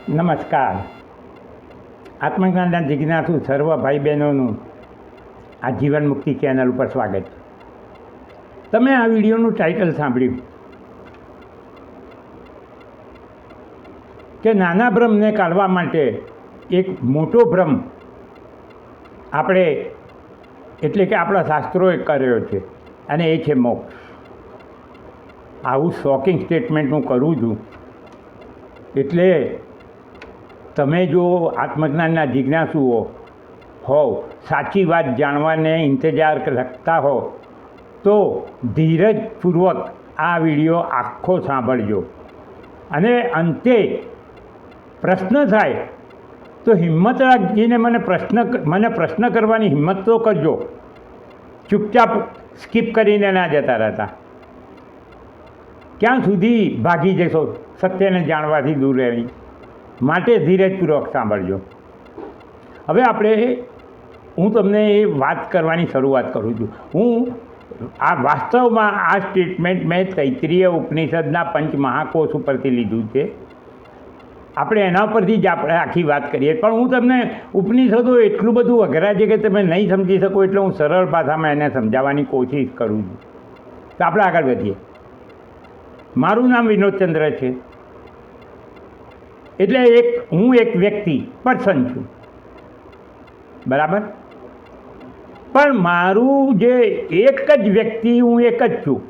નમસ્કાર. આત્મજ્ઞાનના જિજ્ઞાસુ સર્વ ભાઈ બહેનોનું આ જીવન મુક્તિ ચેનલ ઉપર સ્વાગત. તમે આ વિડીયોનું ટાઇટલ સાંભળ્યું કે નાના ભ્રમને કાઢવા માટે એક મોટો ભ્રમ આપણે એટલે કે આપણા શાસ્ત્રોએ કર્યો છે, અને એ છે મોક્ષ. આવું શોકિંગ સ્ટેટમેન્ટ હું કરું છું એટલે તમે જો આત્મજ્ઞાનના જિજ્ઞાસુઓ હોવ, સાચી વાત જાણવાને ઇંતજાર રાખતા હો, તો ધીરજપૂર્વક આ વિડીયો આખો સાંભળજો. અને અંતે પ્રશ્ન થાય તો હિંમત રાખીને મને પ્રશ્ન કરવાની હિંમત તો કરજો. ચૂપચાપ સ્કીપ કરીને ના જતા રહેતા. ક્યાં સુધી ભાગી જશો સત્યને જાણવાથી દૂર રહેવી? માટે ધીરજપૂર્વક સાંભળજો. હવે હું તમને એ વાત કરવાની શરૂઆત કરું છું. વાસ્તવમાં આ સ્ટેટમેન્ટ મેં તૈત્રીય ઉપનિષદના પંચમહાકોશ ઉપરથી લીધું છે. આપણે એના પરથી જ આપણે આખી વાત કરીએ, પણ હું તમને ઉપનિષદો એટલું બધું અઘરા છે કે તમે નહીં સમજી શકો, એટલે હું સરળ ભાષામાં એને સમજાવવાની કોશિશ કરું છું. તો આપણે આગળ વધીએ. મારું નામ વિનોદચંદ્ર છે. એટલે હું એક વ્યક્તિ પર્સન છું, બરાબર. પણ મારું જે એક જ વ્યક્તિ, હું એક જ છું,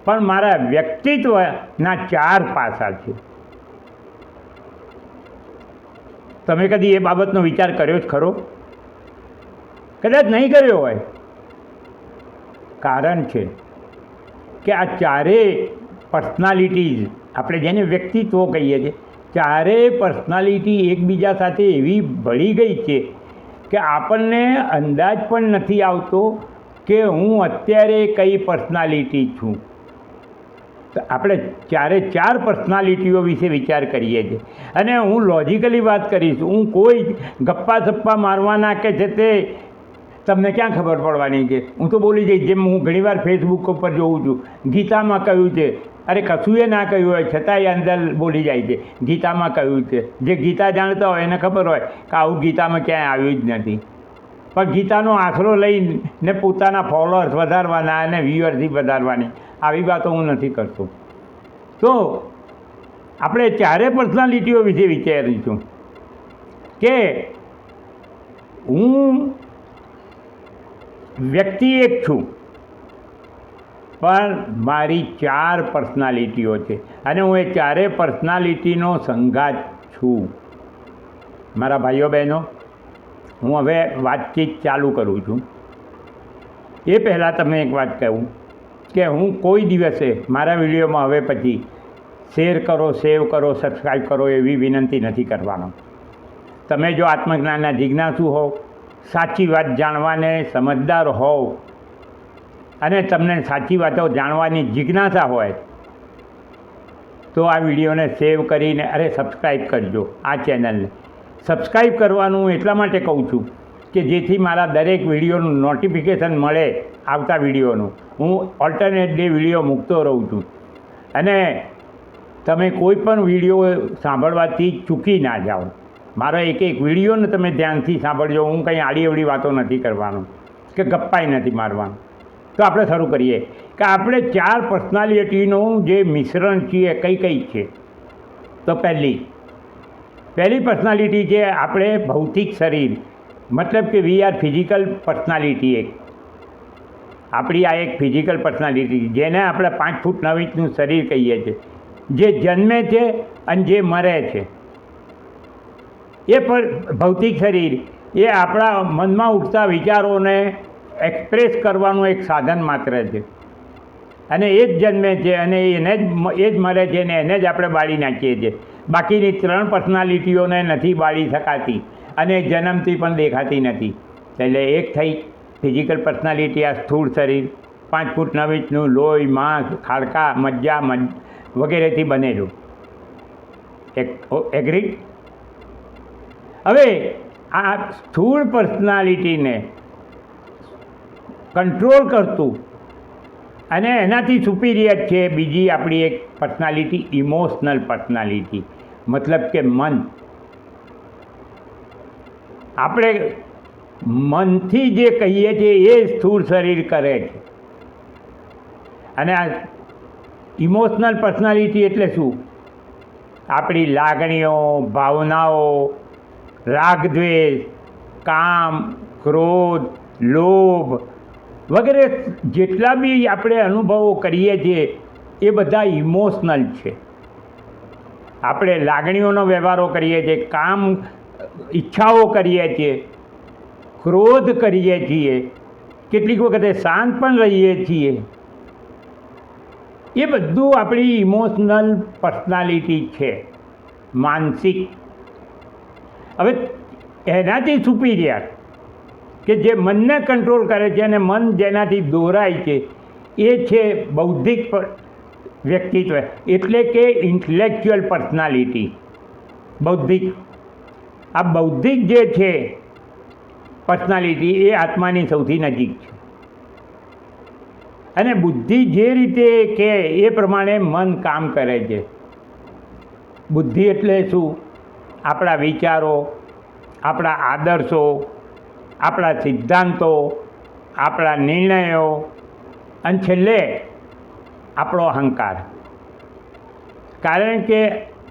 પણ મારા વ્યક્તિત્વના 4 પાસા છે. તમે કદી એ બાબતનો વિચાર કર્યો જ ખરો? કદાચ નહીં કર્યો હોય. કારણ છે કે આ ચારેય પર્સનાલિટીઝ, આપણે જેને વ્યક્તિત્વ કહીએ છીએ, ચારેય પર્સનાલિટી એકબીજા સાથે એવી ભળી ગઈ છે કે આપણને અંદાજ પણ નથી આવતો કે હું અત્યારે કઈ પર્સનાલિટી છું. તો આપણે ચાર પર્સનાલિટીઓ વિશે વિચાર કરીએ છીએ. અને હું લોજિકલી વાત કરીશ. હું કોઈ ગપ્પા સપ્પા મારવાના કે છે તે તમને ક્યાં ખબર પડવાની છે? હું તો બોલી જઈશ. જેમ હું ઘણીવાર ફેસબુક ઉપર જોઉં છું, ગીતામાં કહ્યું છે, અરે કશું એ ના કહ્યું હોય છતાંય અંદર બોલી જાય છે ગીતામાં કહ્યું છે. જે ગીતા જાણતા હોય એને ખબર હોય કે આવું ગીતામાં ક્યાંય આવ્યું જ નથી. પણ ગીતાનો આશરો લઈને પોતાના ફોલોઅર્સ વધારવાના અને વ્યુઅર્સી વધારવાની આવી વાતો હું નથી કરતો. તો આપણે ચારે પર્સનાલિટીઓ વિશે વિચારીશું કે હું વ્યક્તિ એક છું, પણ મારી 4 પર્સનાલિટીઓ છે, અને હું એ ચારેય પર્સનાલિટીનો સંઘાત છું. મારા ભાઈઓ બહેનો, હું હવે વાતચીત ચાલુ કરું છું. એ પહેલાં તમે એક વાત કહું કે હું કોઈ દિવસે મારા વિડીયોમાં હવે પછી શેર કરો, સેવ કરો, સબસ્ક્રાઈબ કરો એવી વિનંતી નથી કરવાનો. તમે જો આત્મજ્ઞાનના જિજ્ઞાસુ હોવ, સાચી વાત જાણવાને સમજદાર હોવ, અને તમને સાચી વાતો જાણવાની જિજ્ઞાસા હોય, તો આ વિડીયોને સેવ કરીને સબસ્ક્રાઈબ કરજો. આ ચેનલને સબસ્ક્રાઈબ કરવાનું એટલા માટે કહું છું કે જેથી મારા દરેક વિડીયોનું નોટિફિકેશન મળે. આવતા વિડીયોનું હું ઓલ્ટરનેટલી વિડીયો મૂકતો રહું છું, અને તમે કોઈ પણ વિડીયો સાંભળવાથી ચૂકી ના જાઓ. મારો એક વિડીયોને તમે ધ્યાનથી સાંભળજો. હું કંઈ આડીઅવળી વાતો નથી કરવાનો કે ગપ્પાય નથી મારવાનું. તો આપણે શરૂ કરીએ કે આપણે 4 પર્સનાલિટીનું જે મિશ્રણ છીએ કઈ છે. તો પહેલી પર્સનાલિટી છે આપણે ભૌતિક શરીર, મતલબ કે વી આર ફિઝિકલ પર્સનાલિટી. આપણી આ એક ફિઝિકલ પર્સનાલિટી, જેને આપણે 5 ફૂટ 9 ઇંચનું શરીર કહીએ છીએ, જે જન્મે છે અને જે મરે છે. એ ભૌતિક શરીર એ આપણા મનમાં ઉઠતા વિચારોને એક્સપ્રેસ કરવાનું એક સાધન માત્ર છે, અને એ જ જન્મે છે અને એ જ મરે છે, અને એને જ આપણે બાળી નાખીએ છીએ. બાકીની 3 પર્સનાલિટીઓને નથી બાળી શકાતી, અને જન્મથી પણ દેખાતી નથી. એટલે એક થઈ ફિઝિકલ પર્સનાલિટી, આ સ્થૂળ શરીર, 5 ફૂટ 9 ઇંચનું, લોહી, માંસ, હાડકાં, મજ્જા વગેરેથી બનેલું. એગ્રીડ? હવે આ સ્થૂળ પર્સનાલિટીને કંટ્રોલ કરતું અને એનાથી સુપીરિયર છે બીજી આપણી એક પર્સનાલિટી, ઇમોશનલ પર્સનાલિટી, મતલબ કે મન. આપણે મનથી જે કહીએ છીએ એ સ્થૂળ શરીર કરે છે. અને આ ઇમોશનલ પર્સનાલિટી એટલે શું? આપણી લાગણીઓ, ભાવનાઓ, રાગ દ્વેષ, કામ, ક્રોધ, લોભ વગેરે જેટલા બી આપણે અનુભવો કરીએ છીએ એ બધા ઇમોશનલ છે. આપણે લાગણીઓનો વ્યવહારો કરીએ છીએ, કામ ઈચ્છાઓ કરીએ છીએ, ક્રોધ કરીએ છીએ, કેટલીક વખતે શાંત પણ રહીએ છીએ. એ બધું આપણી ઇમોશનલ પર્સનાલિટી છે, માનસિક. હવે એનાથી સુપીરિયર કે જે મનને કંટ્રોલ કરે છે અને મન જેનાથી દોરાય છે એ છે બૌદ્ધિક વ્યક્તિત્વ, એટલે કે ઇન્ટેલેક્ચ્યુઅલ પર્સનાલિટી. બૌદ્ધિક, આ બૌદ્ધિક જે છે પર્સનાલિટી એ આત્માની સૌથી નજીક છે. અને બુદ્ધિ જે રીતે કે એ પ્રમાણે મન કામ કરે છે. બુદ્ધિ એટલે શું? આપણા વિચારો, આપણા આદર્શો, આપણા સિદ્ધાંતો, આપણા નિર્ણયો અને છેલ્લે આપણો અહંકાર. કારણ કે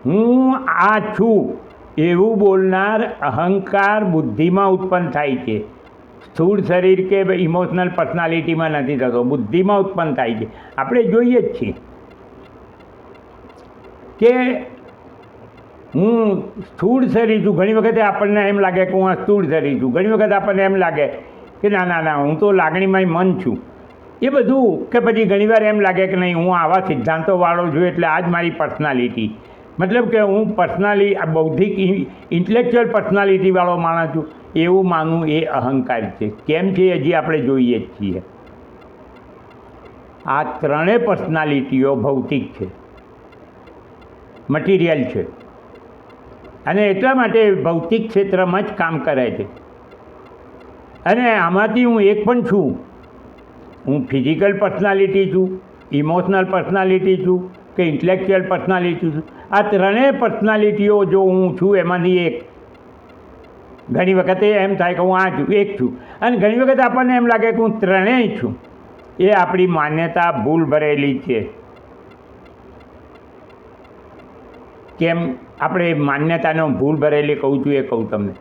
હું આ છું એવું બોલનાર અહંકાર બુદ્ધિમાં ઉત્પન્ન થાય છે. સ્થૂળ શરીર કે ઇમોશનલ પર્સનાલિટીમાં નથી થતો, બુદ્ધિમાં ઉત્પન્ન થાય છે. આપણે જોઈએ જ છીએ કે હું સ્થૂળ શરીર છું. ઘણી વખતે આપણને એમ લાગે કે હું આ સ્થૂળ શરીર છું, ઘણી વખત આપણને એમ લાગે કે ના ના ના હું તો લાગણીમય મન છું. એ બધું કે પછી ઘણીવાર એમ લાગે કે નહીં હું આવા સિદ્ધાંતોવાળો છું એટલે આ જ મારી પર્સનાલિટી. મતલબ કે હું આ બૌદ્ધિક ઇન્ટેલેક્ચ્યુઅલ પર્સનાલિટીવાળો માણસ છું એવું માનવું એ અહંકાર છે. કેમ છે હજી આપણે જોઈએ જ છીએ. આ ત્રણેય પર્સનાલિટીઓ ભૌતિક છે, મટીરિયલ છે, અને એટલા માટે ભૌતિક ક્ષેત્રમાં જ કામ કરે છે. અને આમાંથી હું એક પણ છું. હું ફિઝિકલ પર્સનાલિટી છું, ઇમોશનલ પર્સનાલિટી છું કે ઇન્ટેલેક્ચ્યુઅલ પર્સનાલિટી છું. આ ત્રણેય પર્સનાલિટીઓ જો હું છું એમાંથી એક. ઘણી વખતે એમ થાય કે હું આ છું, એક છું, અને ઘણી વખત આપણને એમ લાગે કે હું ત્રણેય છું. એ આપણી માન્યતા ભૂલ ભરેલી છે. કેમ આપણે માન્યતાનો ભૂલ ભરેલી કહું છું એ કહું તમને.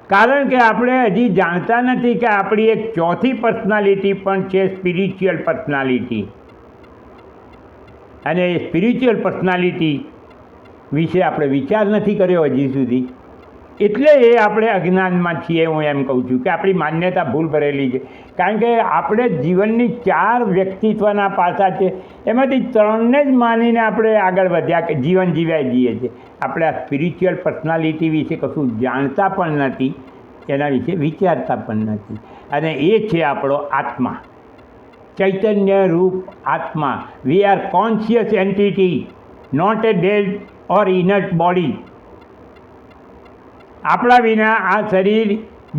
કારણ કે આપણે હજી જાણતા નથી કે આપણી એક ચોથી પર્સનાલિટી પણ છે, સ્પિરિચ્યુઅલ પર્સનાલિટી. અને એ સ્પિરિચ્યુઅલ પર્સનાલિટી વિશે આપણે વિચાર નથી કર્યો હજી સુધી, એટલે એ આપણે અજ્ઞાનમાં છીએ. હું એમ કહું છું કે આપણી માન્યતા ભૂલ ભરેલી છે. કારણ કે આપણે જીવનની 4 વ્યક્તિત્વના પાસા છે, એમાંથી 3ને જ માનીને આપણે આગળ વધ્યા કે જીવન જીવ્યા જઈએ છીએ. આપણે આ સ્પિરિચ્યુઅલ પર્સનાલિટી વિશે કશું જાણતા પણ નથી, એના વિશે વિચારતા પણ નથી. અને એ છે આપણો આત્મા, ચૈતન્ય રૂપ આત્મા. We are conscious entity, not a dead or inert body. આપણા વિના આ શરીર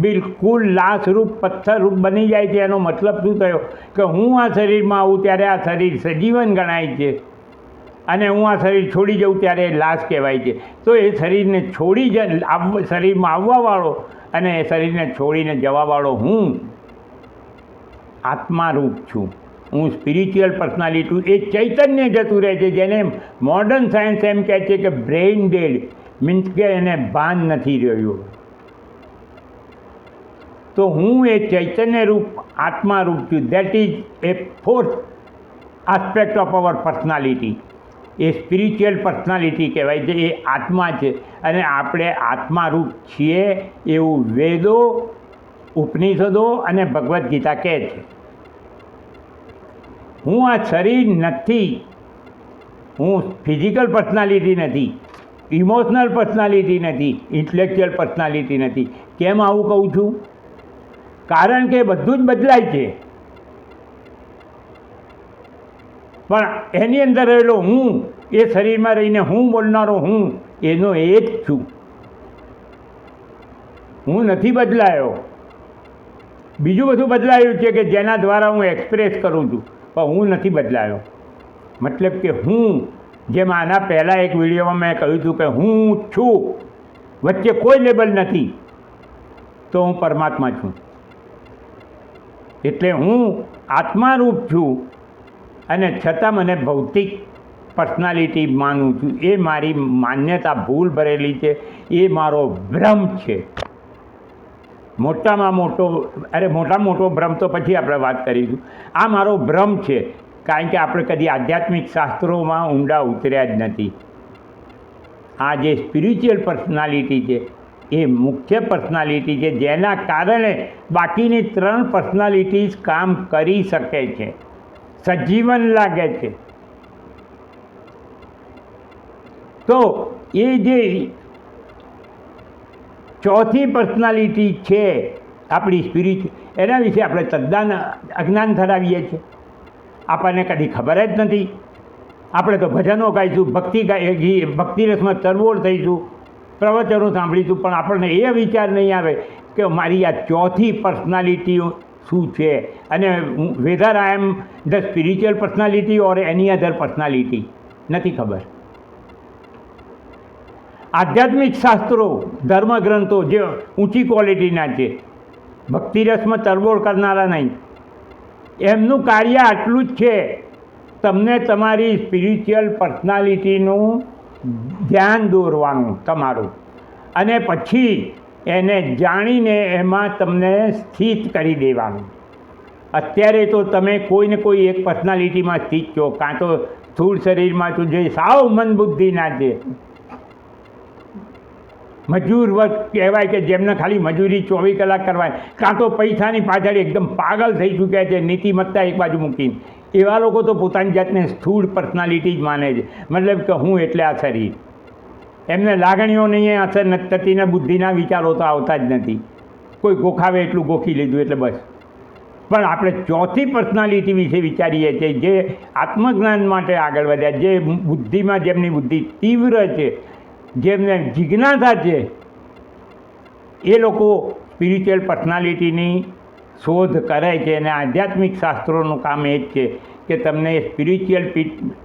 બિલકુલ લાશરૂપ, પથ્થરરૂપ બની જાય છે. એનો મતલબ શું થયો કે હું આ શરીરમાં આવું ત્યારે આ શરીર સજીવન ગણાય છે, અને હું આ શરીર છોડી જાઉં ત્યારે લાશ કહેવાય છે. તો એ શરીરને છોડી શરીરમાં આવવાવાળો અને એ શરીરને છોડીને જવાવાળો હું આત્મારૂપ છું. હું સ્પિરિચ્યુઅલ પર્સનાલિટી. એ ચૈતન્ય જતું રહે છે, જેને મોડર્ન સાયન્સ એમ કહે છે કે બ્રેઇન ડેડ, મીન્સ કે એને ભાન નથી રહ્યું. તો હું એ ચૈતન્ય રૂપ આત્મારૂપ છું. That is A fourth aspect of our personality. A spiritual personality કહેવાય છે, એ આત્મા છે. અને આપણે આત્મારૂપ છીએ એવું વેદો, ઉપનિષદો અને ભગવદ્ ગીતા કહે છે. હું આ શરીર નથી, હું ફિઝિકલ પર્સનાલિટી નથી, ઇમોશનલ પર્સનાલિટી નથી, ઇન્ટેલેક્ચ્યુઅલ પર્સનાલિટી નથી. કેમ આવું કહું છું? કારણ કે બધું જ બદલાય છે, પણ એની અંદર રહેલો હું, એ શરીરમાં રહીને હું બોલનારો હું, એનો એ જ છું. હું નથી બદલાયો. બીજું બધું બદલાયું છે કે જેના દ્વારા હું એક્સપ્રેસ કરું છું, પણ હું નથી બદલાયો. મતલબ કે હું, જેમ આના પહેલાં એક વિડીયોમાં મેં કહ્યું હતું કે હું છું, વચ્ચે કોઈ લેબલ નથી. તો હું પરમાત્મા છું. એટલે હું આત્મારૂપ છું અને છતાં મને ભૌતિક પર્સનાલિટી માનું છું. એ મારી માન્યતા ભૂલ ભરેલી છે, એ મારો ભ્રમ છે. મોટામાં મોટો ભ્રમ તો પછી આપણે વાત કરીશું. આ મારો ભ્રમ છે, કારણ કે આપણે કદી આધ્યાત્મિક શાસ્ત્રોમાં ઊંડા ઉતર્યા જ નથી. આ જે સ્પિરિચ્યુઅલ પર્સનાલિટી છે એ મુખ્ય પર્સનાલિટી છે, જેના કારણે બાકીની 3 પર્સનાલિટીઝ કામ કરી શકે છે, સજીવન લાગે છે. તો એ જે ચોથી પર્સનાલિટી છે આપણી સ્પિરિચ્યુઅલ, એના વિશે આપણે તદ્દન અજ્ઞાન ધરાવીએ છીએ. આપણને કદી ખબર જ નથી. આપણે તો ભજનો ગાઈશું, ભક્તિ રસમાં તરબોળ થઈશું, પ્રવચનો સાંભળીશું, પણ આપણને એ વિચાર નહીં આવે કે મારી આ ચોથી પર્સનાલિટી શું છે, અને whether I am the spiritual personality or any other personality, નથી ખબર. આધ્યાત્મિક શાસ્ત્રો, ધર્મગ્રંથો જે ઊંચી ક્વોલિટીના છે, ભક્તિરસમાં તરબોળ કરનારા નહીં, એમનું કાર્ય આટલું જ છે, તમને તમારી સ્પિરિચ્યુઅલ પર્સનાલિટીનું ધ્યાન દોરવાનું તમારું, અને પછી એને જાણીને એમાં તમને સ્થિત કરી દેવાનું. અત્યારે તો તમે કોઈને કોઈ એક પર્સનાલિટીમાં સ્થિત છો, કાં તો સ્થૂળ શરીરમાં છો જે સાવ મન બુદ્ધિના છે, મજૂર વર્ગ કહેવાય કે જેમને ખાલી મજૂરી 24 કલાક કરવાય, કાં તો પૈસાની પાછળ એકદમ પાગલ થઈ ચૂક્યા છે, નીતિમત્તા એક બાજુ મૂકીને. એવા લોકો તો પોતાની જાતને સ્થૂળ પર્સનાલિટી જ માને છે, મતલબ કે હું એટલે આ શરીર. એમને લાગણીઓ નહીં અસર નથી થતી ને બુદ્ધિના વિચારો તો આવતા જ નથી. કોઈ ગોખાવે એટલું ગોખી લીધું એટલે બસ. પણ આપણે ચોથી પર્સનાલિટી વિશે વિચારીએ છીએ, જે આત્મજ્ઞાન માટે આગળ વધ્યા, જે બુદ્ધિમાં જેમની બુદ્ધિ તીવ્ર છે, જેમને જિજ્ઞાસા છે, એ લોકો સ્પિરિચ્યુઅલ પર્સનાલિટીની શોધ કરે છે. અને આધ્યાત્મિક શાસ્ત્રોનું કામ એ જ છે કે તમને સ્પિરિચ્યુઅલ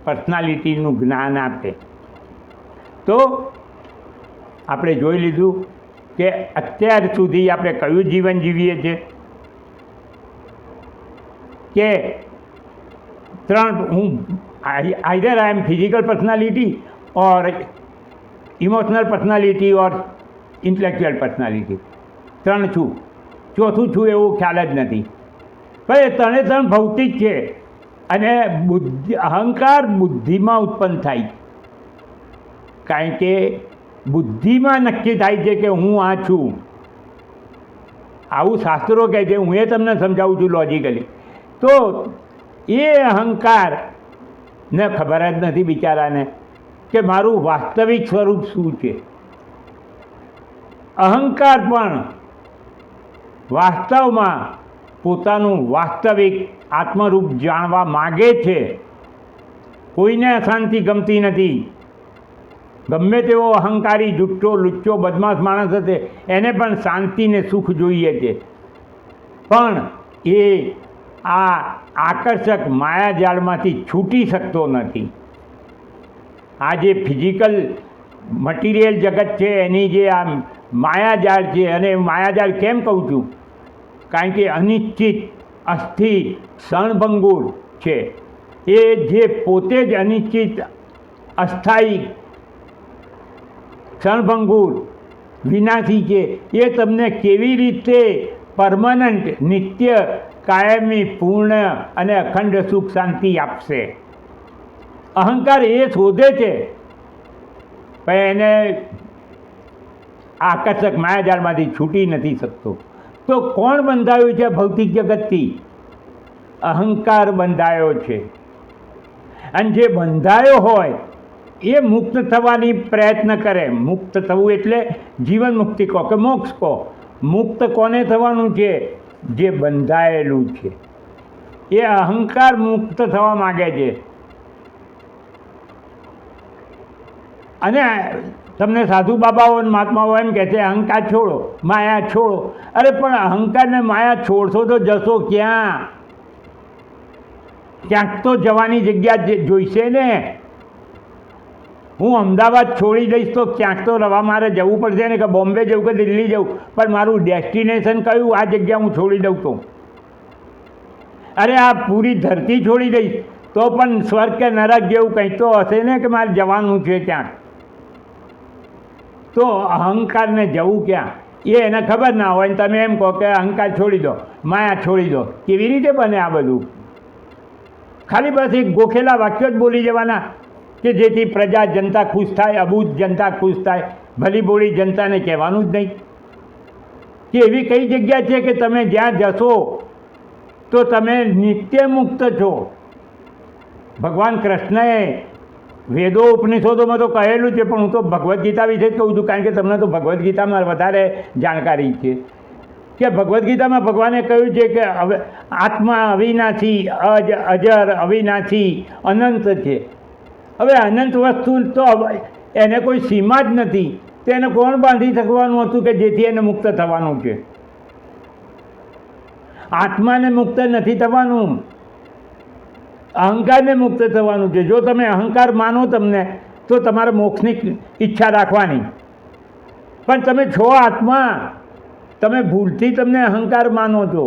પર્સનાલિટીનું જ્ઞાન આપે. તો આપણે જોઈ લીધું કે અત્યાર સુધી આપણે કયું જીવન જીવીએ છીએ કે 3, હું either I M physical personality or emotional personality or intellectual personality, 3 છું. ચોથું છું એવું ખ્યાલ જ નથી. પણ એ 3 ભૌતિક છે, અને અહંકાર બુદ્ધિમાં ઉત્પન્ન થાય, કારણ કે બુદ્ધિમાં નક્કી થાય છે કે હું આ છું. આવું શાસ્ત્રો કહે છે, હું એ તમને સમજાવું છું લોજિકલી. તો એ અહંકારને ખબર જ નથી બિચારાને કે મારું વાસ્તવિક સ્વરૂપ શું છે. અહંકાર પણ વાસ્તવમાં પોતાનું વાસ્તવિક આત્મરૂપ જાણવા માગે છે. કોઈને અશાંતિ ગમતી નથી. ગમે તેવો અહંકારી, જુઠ્ઠો, લુચ્ચો, બદમાશ માણસ હશે, એને પણ શાંતિ ને સુખ જોઈએ છે. પણ એ આ આકર્ષક માયાજાળમાંથી છૂટી શકતો નથી. આ જે ફિઝિકલ મટીરિયલ જગત છે એની જે આ માયાજાળ છે, અને માયાજાળ કેમ કહું છું, કારણ કે અનિશ્ચિત, અસ્થિર, ક્ષણભંગુર છે. એ જે પોતે જ અનિશ્ચિત, અસ્થાયી, ક્ષણભંગુર, વિનાશી છે, એ તમને કેવી રીતે પરમનન્ટ, નિત્ય, કાયમી, પૂર્ણ અને અખંડ સુખ શાંતિ આપશે? અહંકાર એ શોધે છે, પણ એને આકર્ષક માયાજાળમાંથી છૂટી નથી શકતો. તો કોણ બંધાયું છે ભૌતિક જગતથી? અહંકાર બંધાયો છે. અને જે બંધાયો હોય એ મુક્ત થવાની પ્રયત્ન કરે. મુક્ત થવું એટલે જીવન મુક્તિ કહો કે મોક્ષ કહો. મુક્ત કોને થવાનું છે? જે બંધાયેલું છે. એ અહંકાર મુક્ત થવા માગે છે. અને તમને સાધુ બાબાઓ અને મહાત્માઓ એમ કહે છે અહંકાર છોડો, માયા છોડો. અરે પણ અહંકાર ને માયા છોડશો તો જશો ક્યાં? ક્યાંક તો જવાની જગ્યા જોઈશે ને. હું અમદાવાદ છોડી દઈશ તો ક્યાંક તો રવા મારે જવું પડશે ને, કે બોમ્બે જવું કે દિલ્હી જવું, પણ મારું ડેસ્ટિનેશન કયું, આ જગ્યા હું છોડી દઉં તો. અરે આ પૂરી ધરતી છોડી દઈશ તો પણ સ્વર્ગ કે નરક જેવું કંઈ તો હશે ને, કે મારે જવાનું છે ક્યાંક. તો અહંકારને જવું ક્યાં એ એને ખબર ના હોય ને તમે એમ કહો કે અહંકાર છોડી દો, માયા છોડી દો. કેવી રીતે બને આ બધું? ખાલી બસ એક ગોખેલા વાક્યો જ બોલી જવાના કે જેથી પ્રજા જનતા ખુશ થાય, અબૂધ જનતા ખુશ થાય. ભલી બોળી જનતાને કહેવાનું જ નહીં કે એવી કઈ જગ્યા છે કે તમે જ્યાં જશો તો તમે નિત્ય મુક્ત છો. ભગવાન કૃષ્ણએ વેદો ઉપનિષદોમાં તો કહેલું છે, પણ હું તો ભગવદ્ ગીતા વિશે જ કહું છું, કારણ કે તમને તો ભગવદ્ ગીતામાં વધારે જાણકારી છે. કે ભગવદ્ ગીતામાં ભગવાને કહ્યું છે કે હવે આત્મા અવિનાશી, અજર, અવિનાશી, અનંત છે. હવે અનંત વસ્તુ તો એને કોઈ સીમા જ નથી, તો એને કોણ બાંધી શકવાનું હતું કે જેથી એને મુક્ત થવાનું છે? આત્માને મુક્ત નથી થવાનું, અહંકારને મુક્ત થવાનું છે. જો તમે અહંકાર માનો તમને, તો તમારે મોક્ષની ઈચ્છા રાખવાની, પણ તમે છો આત્મા. તમે ભૂલથી તમને અહંકાર માનો છો.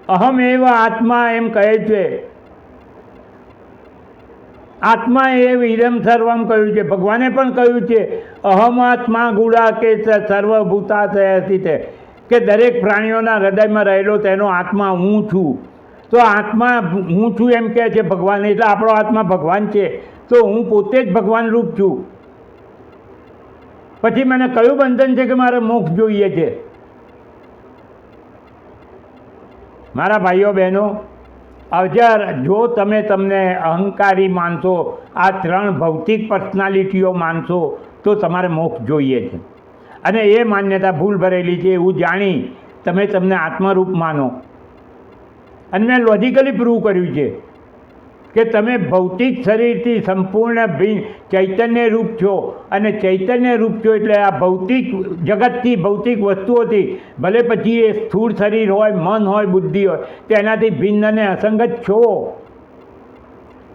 અહમ એવ આત્મા એમ કહે છે. આત્મા એવ ઇદમ સર્વમ કહ્યું છે. ભગવાને પણ કહ્યું છે અહમ આત્મા ગુડા કે સર્વભૂતા સ્થિતે, કે દરેક પ્રાણીઓના હૃદયમાં રહેલો તેનો આત્મા હું છું. તો આત્મા હું છું એમ કહે છે ભગવાન, એટલે આપણો આત્મા ભગવાન છે. તો હું પોતે જ ભગવાન રૂપ છું. પછી મને કયું બંધન છે કે મારે મોક્ષ જોઈએ છે? મારા ભાઈઓ બહેનો, અજર જો તમે તમને અહંકારી માનશો, આ 3 ભૌતિક પર્સનાલિટીઓ માનશો, તો તમારે મોક્ષ જોઈએ છે. અને એ માન્યતા ભૂલ ભરેલી છે એવું જાણી તમે તમને આત્મરૂપ માનો. અને મેં લોજિકલી પ્રૂવ કર્યું છે કે તમે ભૌતિક શરીરથી સંપૂર્ણ ભિન્ન ચૈતન્ય રૂપ છો. અને ચૈતન્ય રૂપ છો એટલે આ ભૌતિક જગતથી, ભૌતિક વસ્તુઓથી, ભલે પછી એ સ્થૂળ શરીર હોય, મન હોય, બુદ્ધિ હોય, તેનાથી ભિન્ન અને અસંગત છો.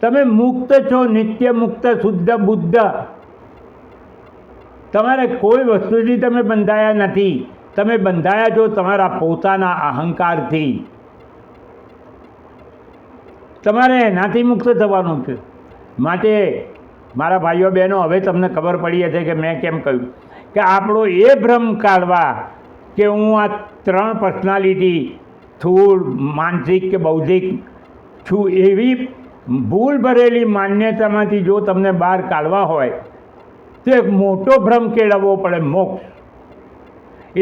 તમે મુક્ત છો, નિત્ય મુક્ત, શુદ્ધ બુદ્ધ. તમારે કોઈ વસ્તુથી તમે બંધાયા નથી. તમે બંધાયા છો તમારા પોતાના અહંકારથી. તમારે એનાથી મુક્ત થવાનું છે. માટે મારા ભાઈઓ બહેનો, હવે તમને ખબર પડી હશે કે મેં કેમ કહ્યું કે આપણો એ ભ્રમ કાઢવા કે હું આ 3 પર્સનાલિટી, સ્થૂળ, માનસિક કે બૌદ્ધિક છું, એવી ભૂલ ભરેલી માન્યતામાંથી જો તમને બહાર કાઢવા હોય તો એક મોટો ભ્રમ કેળવવો પડે, મોક્ષ.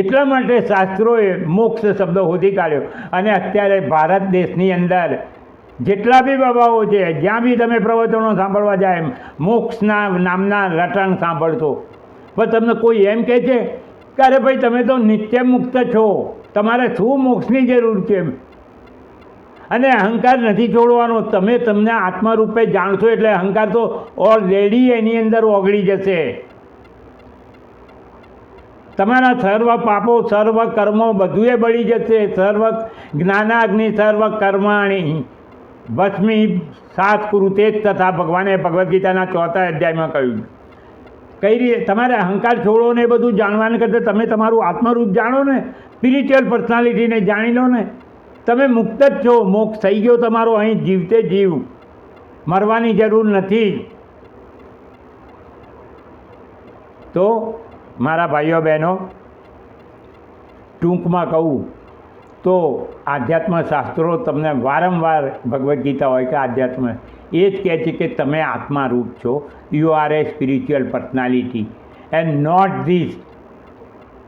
એટલા માટે શાસ્ત્રોએ મોક્ષ શબ્દ શોધી કાઢ્યો. અને અત્યારે ભારત દેશની અંદર જેટલા બી બાબાઓ છે, જ્યાં બી તમે પ્રવચનો સાંભળવા જાય, મોક્ષના નામના રટણ સાંભળશો. પણ તમને કોઈ એમ કહે છે કે અરે ભાઈ તમે તો નિત્ય મુક્ત છો, તમારે શું મોક્ષની જરૂર છે? અને અહંકાર નથી છોડવાનો. તમે તમને આત્મરૂપે જાણશો એટલે અહંકાર તો ઓલરેડી એની અંદર ઓગળી જશે. તમારા સર્વ પાપો, સર્વ કર્મો બધું એ બળી જશે. સર્વ જ્ઞાનાગ્નિ સર્વ કર્માણી ભસ્મી સાત કુરુતે તથા ભગવાને ભગવદ્ ગીતાના 4થા અધ્યાયમાં કહ્યું. કઈ રીતે તમારે અહંકાર છોડો ને એ બધું જાણવાને કરતાં તમે તમારું આત્મરૂપ જાણો ને, સ્પિરિચ્યુઅલ પર્સનાલિટીને જાણી લો ને, તમે મુક્ત જ છો. મોક્ષ થઈ ગયો તમારો. અહીં જીવતે જીવ, મરવાની જરૂર નથી. તો મારા ભાઈઓ બહેનો, ટૂંકમાં કહું તો આધ્યાત્મ શાસ્ત્રો તમને વારંવાર, ભગવદ્ ગીતા હોય કે આધ્યાત્મ, એ જ કહે છે કે તમે આત્મારૂપ છો. You are a spiritual personality and not this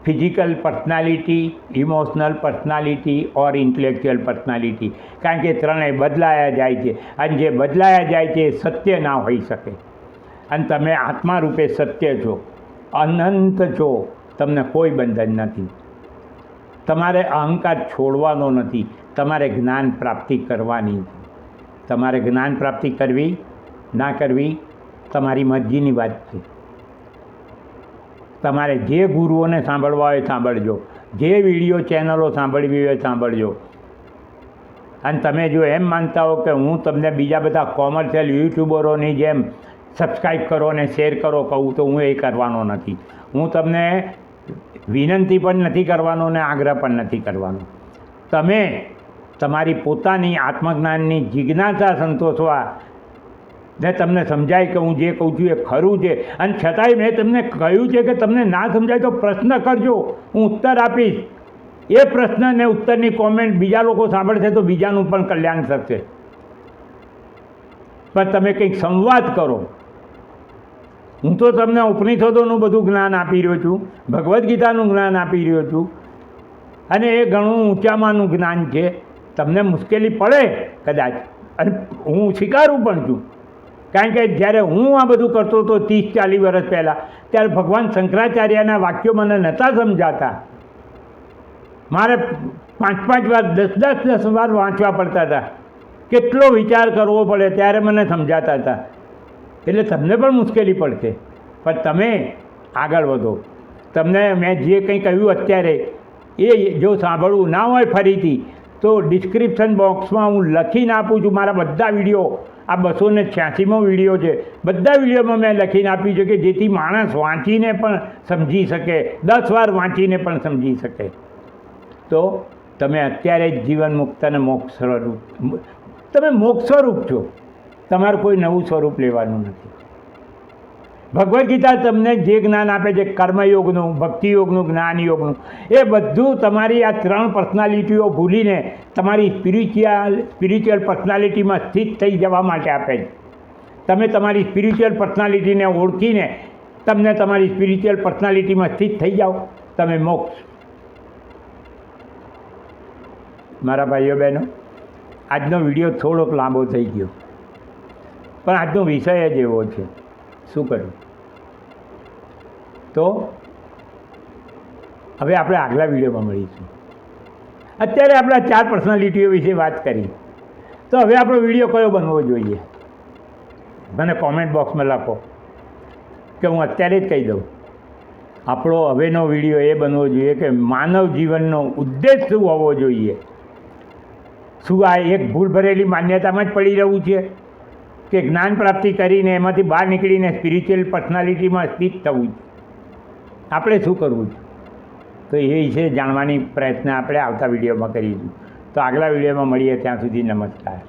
physical personality, emotional personality or intellectual personality. કારણ કે ત્રણેય બદલાયા જાય છે, અને જે બદલાયા જાય છે એ સત્ય ના હોઈ શકે. અને તમે આત્મા રૂપે સત્ય છો, અનંત છો. તમને કોઈ બંધન નથી. તમારે અહંકાર છોડવાનો નથી. તમારે જ્ઞાન પ્રાપ્તિ કરવાની. તમારે જ્ઞાન પ્રાપ્તિ કરવી ના કરવી તમારી મરજીની વાત છે. તમારે જે ગુરુઓને સાંભળવા હોય સાંભળજો, જે વિડીયો ચેનલો સાંભળવી હોય સાંભળજો. અને તમે જો એમ માનતા હો કે હું તમને બીજા બધા કોમર્શિયલ યુટ્યુબરોની જેમ સબસ્ક્રાઈબ કરો અને શેર કરો કહું તો હું એ કરવાનો નથી. હું તમને વિનંતી પણ નથી કરવાનો ને આગ્રહ પણ નથી કરવાનો. તમે તમારી પોતાની આત્મજ્ઞાનની જિજ્ઞાસા સંતોષવા ને તમને સમજાય કે હું જે કહું છું એ ખરું છે, અને છતાંય મેં તમને કહ્યું છે કે તમને ના સમજાય તો પ્રશ્ન કરજો, હું ઉત્તર આપીશ. એ પ્રશ્ન ને ઉત્તરની કોમેન્ટ બીજા લોકો સાંભળશે તો બીજાનું પણ કલ્યાણ થશે. પણ તમે કંઈક સંવાદ કરો. હું તો તમને ઉપનિષદોનું બધું જ્ઞાન આપી રહ્યો છું, ભગવદ્ ગીતાનું જ્ઞાન આપી રહ્યો છું, અને એ ઘણું ઊંચામાંનું જ્ઞાન છે. તમને મુશ્કેલી પડે કદાચ, અને હું સ્વીકારું પણ છું, કારણ કે જ્યારે હું આ બધું કરતો હતો 30-40 વર્ષ પહેલાં, ત્યારે ભગવાન શંકરાચાર્યના વાક્યો મને નહોતા સમજાતા. મારે 5-5 વાર 10-10 વાર વાંચવા પડતા હતા, કેટલો વિચાર કરવો પડે ત્યારે મને સમજાતા હતા. એટલે તમને પણ મુશ્કેલી પડશે, પણ તમે આગળ વધો. તમને મેં જે કંઈ કહ્યું અત્યારે એ જો સાંભળવું ના હોય ફરીથી તો ડિસ્ક્રિપ્શન બોક્સમાં હું લખીને આપું છું. મારા બધા વિડીયો, આ 286મો વિડીયો છે, બધા વિડીયોમાં મેં લખીને આપ્યું છે કે જેથી માણસ વાંચીને પણ સમજી શકે, 10 વાર વાંચીને પણ સમજી શકે. તો તમે અત્યારે જ જીવન મુક્ત અને મોક્ષ સ્વરૂપ, તમે મોક્ષ સ્વરૂપ છો, તમારું કોઈ નવું સ્વરૂપ લેવાનું નથી. ભગવદ્ ગીતા તમને જે જ્ઞાન આપે છે, કર્મયોગનું, ભક્તિયોગનું, જ્ઞાનયોગનું, એ બધું તમારી આ 3 પર્સનાલિટીઓ ભૂલીને તમારી સ્પિરિચ્યુઅલ પર્સનાલિટીમાં સ્થિત થઈ જવા માટે આપે છે. તમે તમારી સ્પિરિચ્યુઅલ પર્સનાલિટીને ઓળખીને તમને તમારી સ્પિરિચ્યુઅલ પર્સનાલિટીમાં સ્થિત થઈ જાઓ, તમે મોક્ષ. મારા ભાઈઓ બહેનો, આજનો વિડીયો થોડોક લાંબો થઈ ગયો, પણ આજનો વિષય જ એવો છે, શું કરું. તો હવે આપણે આગલા વિડીયોમાં મળીશું. અત્યારે આપણે 4 પર્સનાલિટીઓ વિશે વાત કરી, તો હવે આપણો વિડીયો કયો બનવો જોઈએ? મને કોમેન્ટ બોક્સમાં લખો કે હું અત્યારે જ કહી દઉં. આપણો હવેનો વિડીયો એ બનવો જોઈએ કે માનવ જીવનનો ઉદ્દેશ શું હોવો જોઈએ. શું આ એક ભૂલ ભરેલી માન્યતામાં જ પડી રહેવું છે કે જ્ઞાન પ્રાપ્તિ કરીને એમાંથી બહાર નીકળીને સ્પિરિચ્યુઅલ પર્સનાલિટીમાં સ્થિત થવું છે? આપણે શું કરવું છે? તો એ વિશે જાણવાની પ્રયત્ન આપણે આવતા વિડીયોમાં કરીશું. તો આગલા વિડીયોમાં મળીએ, ત્યાં સુધી નમસ્કાર.